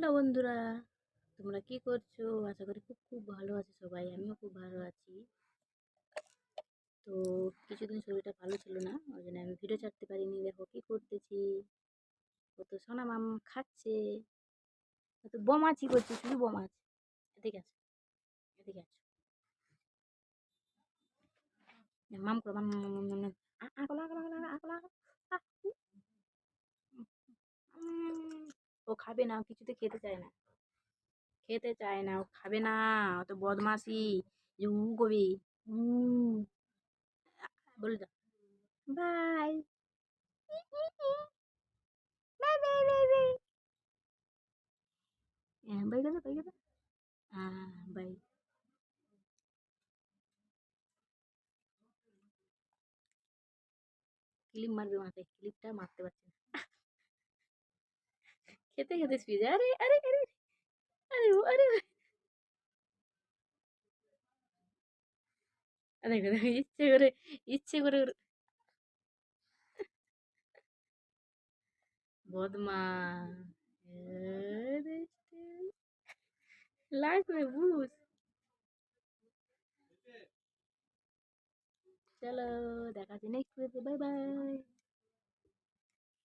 Hello বন্ধুরা, তোমরা কি করছো? আশা করি খুব খুব ভালো আছো সবাই। আমিও খুব ভালো আছি। তো কিছুদিন শরীরটা ভালো ছিল না, ওই জন্য আমি ভিডিও ছাড়তে পারিনি। দেখো কি করতেছি, ও তো সোনা মাম খাচ্ছে, ও তো বমাচি করছে, শুধু বমাচ। এদিকে আছে, এদিকে আছে, মাম করো, মাম মাম মাম মাম মাম। আকলা আকলা আকলা আকলা আকলা। ও খাবে না, ও কিছুতে খেতে চায় না, খেতে চায় না, ও খাবে না। ও তো বদমাসি, যে করবে। উ বলে দাও bye. Bye bye bye bye. বাই গেছে, বাই গেছে। বাই। ক্লিপ মারবে মাথায়, ক্লিপটা মারতে পারছে না। খেতে খেতে শুয়ে যায়। আরে আরে আরে আরে ও আরে দেখো দেখো, ইচ্ছে করে, ইচ্ছে করে বদমা लाइफ में भूस। चलो দেখা নেক্সট ভিডিও, বাই বাই।